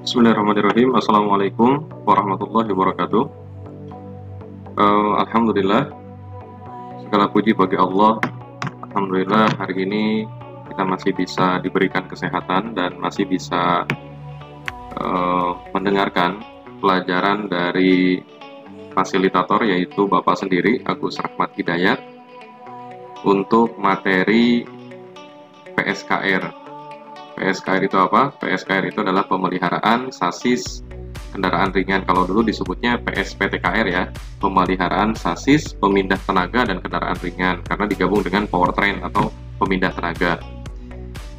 Bismillahirrahmanirrahim. Assalamualaikum warahmatullahi wabarakatuh. Alhamdulillah, segala puji bagi Allah. Alhamdulillah, hari ini kita masih bisa diberikan kesehatan dan masih bisa mendengarkan pelajaran dari fasilitator, yaitu Bapak sendiri, Agus Rahmat Hidayat, untuk materi PSKR. PSKR itu apa? PSKR itu adalah pemeliharaan sasis kendaraan ringan. Kalau dulu disebutnya PSPTKR ya, pemeliharaan sasis, pemindah tenaga, dan kendaraan ringan, karena digabung dengan powertrain atau pemindah tenaga.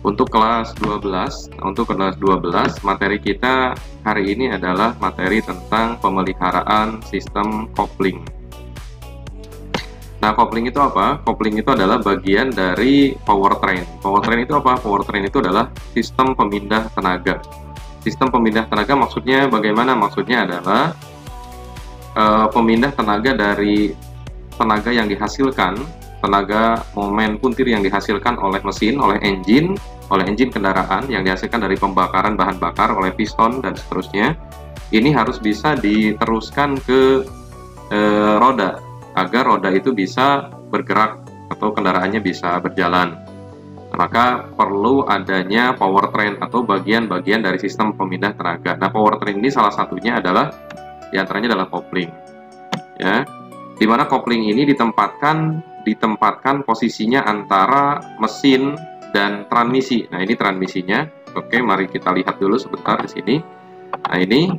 Untuk kelas 12, materi kita hari ini adalah materi tentang pemeliharaan sistem kopling. Nah, kopling itu apa? Kopling itu adalah bagian dari powertrain. Powertrain itu apa? Powertrain itu adalah sistem pemindah tenaga. Sistem pemindah tenaga maksudnya bagaimana? Maksudnya adalah pemindah tenaga dari tenaga yang dihasilkan, tenaga momen puntir yang dihasilkan oleh mesin, oleh engine kendaraan yang dihasilkan dari pembakaran bahan bakar oleh piston dan seterusnya. Ini harus bisa diteruskan ke roda, agar roda itu bisa bergerak atau kendaraannya bisa berjalan. Maka perlu adanya powertrain atau bagian-bagian dari sistem pemindah tenaga. Nah, powertrain ini salah satunya adalah, diantaranya adalah kopling. Ya, dimana kopling ini ditempatkan posisinya antara mesin dan transmisi. Nah, ini transmisinya. Oke, mari kita lihat dulu sebentar di sini. Nah, ini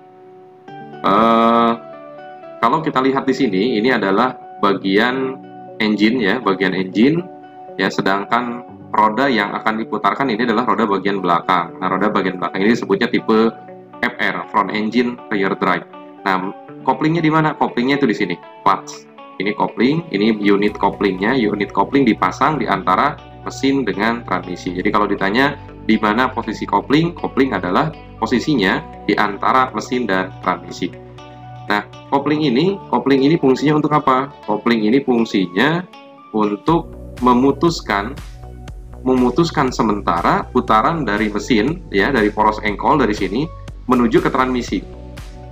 kalau kita lihat di sini, ini adalah bagian engine ya, sedangkan roda yang akan diputarkan ini adalah roda bagian belakang. Nah, roda bagian belakang ini disebutnya tipe FR, front engine rear drive. Nah, koplingnya di mana? Koplingnya itu di sini, clutch. Ini kopling, ini unit koplingnya. Unit kopling dipasang di antara mesin dengan transmisi. Jadi kalau ditanya di mana posisi kopling, kopling adalah posisinya di antara mesin dan transmisi. Nah, kopling ini fungsinya untuk apa? Kopling ini fungsinya untuk memutuskan sementara putaran dari mesin ya, dari poros engkol dari sini menuju ke transmisi.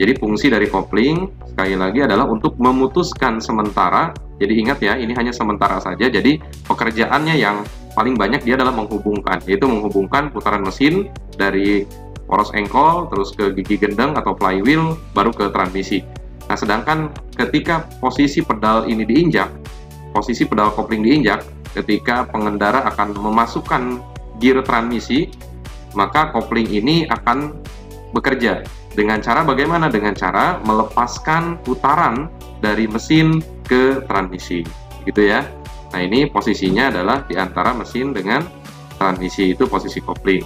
Jadi fungsi dari kopling sekali lagi adalah untuk memutuskan sementara. Jadi ingat ya, ini hanya sementara saja. Jadi pekerjaannya yang paling banyak dia adalah menghubungkan, yaitu menghubungkan putaran mesin dari poros engkol terus ke gigi gendeng atau flywheel baru ke transmisi. Nah, sedangkan ketika posisi pedal ini diinjak, posisi pedal kopling diinjak, ketika pengendara akan memasukkan gear transmisi, maka kopling ini akan bekerja dengan cara bagaimana? Dengan cara melepaskan putaran dari mesin ke transmisi, gitu ya. Nah, ini posisinya adalah di antara mesin dengan transmisi, itu posisi kopling.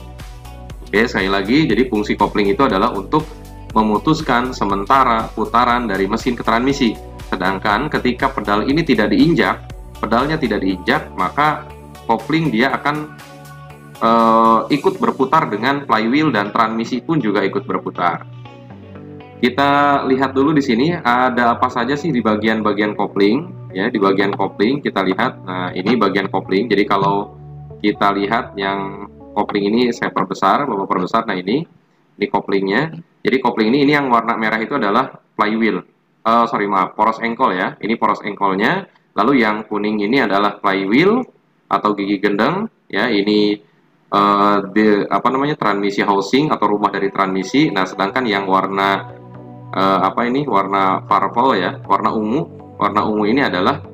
Oke, sekali lagi, jadi fungsi kopling itu adalah untuk memutuskan sementara putaran dari mesin ke transmisi. Sedangkan ketika pedal ini pedalnya tidak diinjak, maka kopling dia akan ikut berputar dengan flywheel dan transmisi pun juga ikut berputar. Kita lihat dulu di sini ada apa saja sih di bagian-bagian kopling. Ya, di bagian kopling kita lihat. Nah, ini bagian kopling. Jadi kalau kita lihat yang kopling ini saya perbesar, Bapak perbesar. Nah, ini koplingnya. Jadi kopling ini yang warna merah itu adalah flywheel. Poros engkol ya. Ini poros engkolnya. Lalu yang kuning ini adalah flywheel atau gigi gendeng. Ya, ini transmisi housing atau rumah dari transmisi. Nah, sedangkan yang warna warna purple ya, warna ungu. Warna ungu ini adalah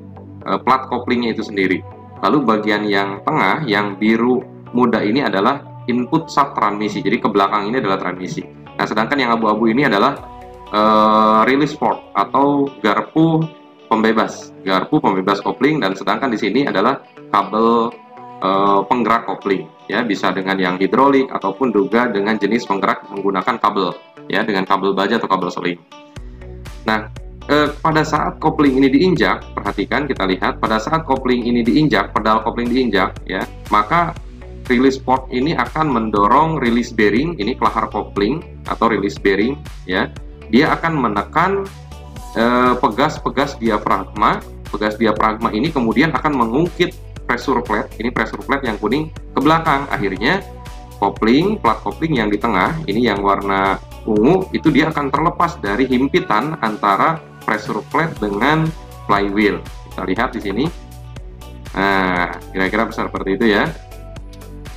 plat koplingnya itu sendiri. Lalu bagian yang tengah, yang biru muda ini adalah input sub transmisi. Jadi ke belakang ini adalah transmisi. Nah, sedangkan yang abu-abu ini adalah release port atau garpu pembebas kopling, dan sedangkan di sini adalah kabel penggerak kopling. Ya, bisa dengan yang hidrolik ataupun juga dengan jenis penggerak menggunakan kabel ya, dengan kabel baja atau kabel seling. Nah, pada saat kopling ini diinjak, perhatikan, kita lihat pada saat kopling ini diinjak, pedal kopling diinjak ya, maka release port ini akan mendorong release bearing, ini kelahar kopling atau release bearing ya. Dia akan menekan pegas diafragma. Pegas diafragma ini kemudian akan mengungkit pressure plate, ini pressure plate yang kuning, ke belakang. Akhirnya kopling, plat kopling yang di tengah, ini yang warna ungu itu dia akan terlepas dari himpitan antara pressure plate dengan flywheel. Kita lihat di sini. Nah, kira-kira seperti itu ya.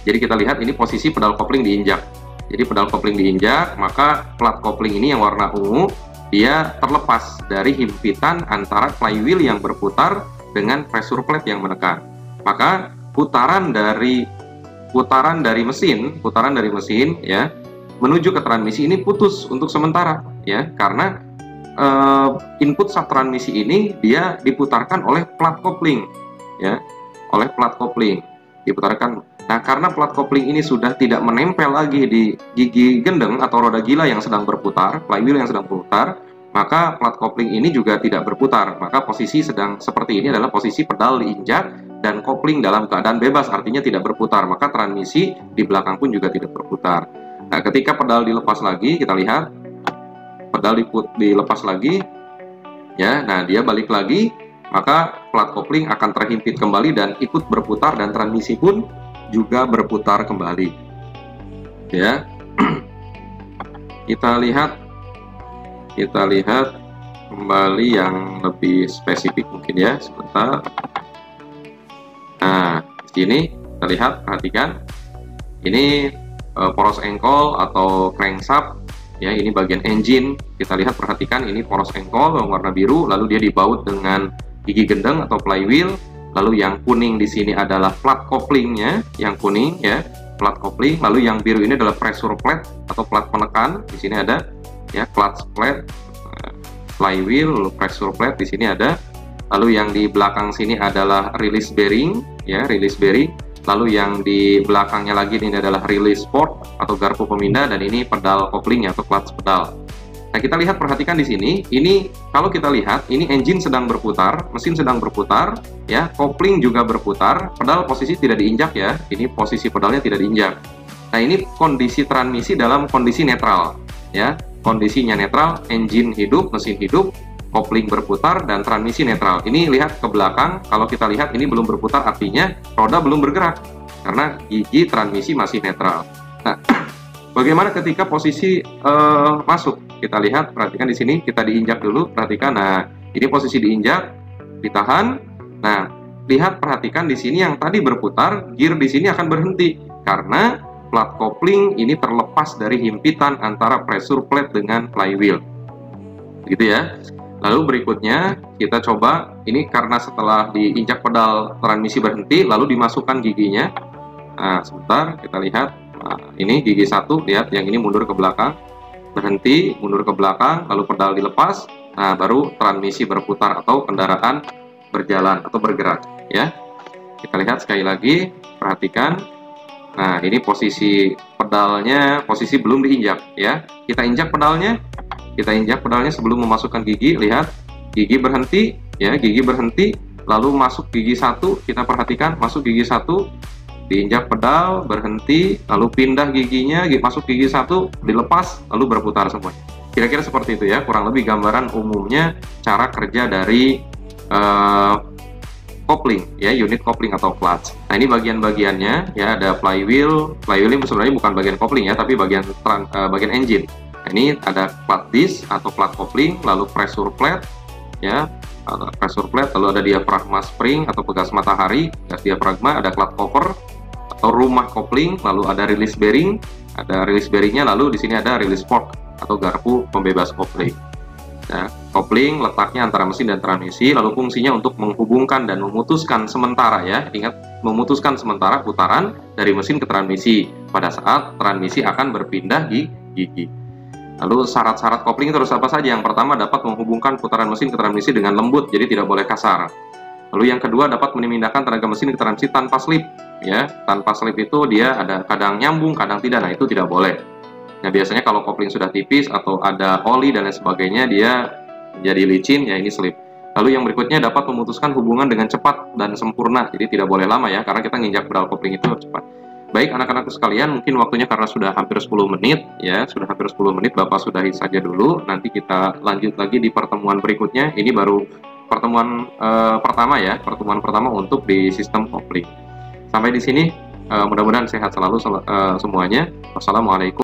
Jadi kita lihat ini posisi pedal kopling diinjak. Jadi pedal kopling diinjak, maka plat kopling ini yang warna ungu dia terlepas dari himpitan antara flywheel yang berputar dengan pressure plate yang menekan. Maka putaran dari mesin ya menuju ke transmisi ini putus untuk sementara ya, karena input sub transmisi ini dia diputarkan oleh plat kopling ya, oleh plat kopling diputarkan. Nah, karena plat kopling ini sudah tidak menempel lagi di gigi gendeng atau roda gila yang sedang berputar, flywheel yang sedang berputar, maka plat kopling ini juga tidak berputar. Maka posisi sedang seperti ini adalah posisi pedal diinjak dan kopling dalam keadaan bebas, artinya tidak berputar. Maka transmisi di belakang pun juga tidak berputar. Nah, ketika pedal dilepas lagi, kita lihat pedal dilepas lagi ya. Nah, dia balik lagi, maka plat kopling akan terhimpit kembali dan ikut berputar, dan transmisi pun juga berputar kembali ya. kita lihat kembali yang lebih spesifik mungkin ya, sebentar. Nah, di sini kita lihat, perhatikan ini poros engkol atau crankshaft ya, ini bagian engine. Kita lihat, perhatikan ini poros engkol yang warna biru, lalu dia dibaut dengan gigi gendeng atau flywheel. Lalu yang kuning di sini adalah plat koplingnya, yang kuning ya, plat kopling. Lalu yang biru ini adalah pressure plate atau plat penekan. Di sini ada ya, clutch plate, flywheel, lalu pressure plate di sini ada. Lalu yang di belakang sini adalah release bearing ya, release bearing. Lalu yang di belakangnya lagi ini adalah release port atau garpu pemindah, dan ini pedal kopling atau clutch pedal. Nah, kita lihat, perhatikan di sini, ini kalau kita lihat, ini engine sedang berputar, mesin sedang berputar, ya, kopling juga berputar, pedal posisi tidak diinjak ya, ini posisi pedalnya tidak diinjak. Nah, ini kondisi transmisi dalam kondisi netral, ya, kondisinya netral, engine hidup, mesin hidup, kopling berputar, dan transmisi netral. Ini lihat ke belakang, kalau kita lihat ini belum berputar, artinya roda belum bergerak, karena gigi transmisi masih netral. Nah, bagaimana ketika posisi masuk? Kita lihat, perhatikan di sini, kita diinjak dulu, perhatikan. Nah, ini posisi diinjak, ditahan. Nah, lihat, perhatikan di sini yang tadi berputar, gear di sini akan berhenti karena plat kopling ini terlepas dari himpitan antara pressure plate dengan flywheel. Gitu ya. Lalu berikutnya kita coba, ini karena setelah diinjak pedal transmisi berhenti, lalu dimasukkan giginya. Nah, sebentar, kita lihat. Nah, ini gigi satu, lihat, yang ini mundur ke belakang, berhenti, mundur ke belakang, lalu pedal dilepas. Nah, baru transmisi berputar atau kendaraan berjalan atau bergerak ya. Kita lihat sekali lagi, perhatikan. Nah, ini posisi pedalnya, posisi belum diinjak ya. Kita injak pedalnya sebelum memasukkan gigi. Lihat, gigi berhenti ya, gigi berhenti, lalu masuk gigi satu. Kita perhatikan, masuk gigi satu, diinjak pedal, berhenti, lalu pindah giginya, masuk gigi satu, dilepas, lalu berputar semuanya. Kira-kira seperti itu ya, kurang lebih gambaran umumnya cara kerja dari kopling ya, unit kopling atau clutch. Nah, ini bagian-bagiannya ya, ada flywheel ini sebenarnya bukan bagian kopling ya, tapi bagian engine. Nah, ini ada plat disc atau plat kopling, lalu pressure plate ya, pressure plate, lalu ada diafragma spring atau pegas matahari, gas diafragma, ada plat cover atau rumah kopling, lalu ada release bearing, lalu di sini ada release fork atau garpu pembebas kopling. Nah, kopling letaknya antara mesin dan transmisi, lalu fungsinya untuk menghubungkan dan memutuskan sementara ya, ingat, memutuskan sementara putaran dari mesin ke transmisi pada saat transmisi akan berpindah gigi. Lalu syarat-syarat kopling terus apa saja? Yang pertama, dapat menghubungkan putaran mesin ke transmisi dengan lembut, jadi tidak boleh kasar. Lalu yang kedua, dapat memindahkan tenaga mesin ke transmisi tanpa slip ya. Tanpa slip itu dia ada kadang nyambung, kadang tidak. Nah, itu tidak boleh. Nah, biasanya kalau kopling sudah tipis atau ada oli dan lain sebagainya, dia jadi licin ya, ini slip. Lalu yang berikutnya, dapat memutuskan hubungan dengan cepat dan sempurna. Jadi tidak boleh lama ya, karena kita nginjak pedal kopling itu cepat. Baik anak-anakku sekalian, mungkin waktunya karena sudah hampir 10 menit ya, sudah hampir 10 menit, Bapak sudahi saja dulu. Nanti kita lanjut lagi di pertemuan berikutnya. Ini baru pertemuan pertama ya, pertemuan pertama untuk di sistem kopling. Sampai di sini, mudah-mudahan sehat selalu semuanya. Wassalamualaikum.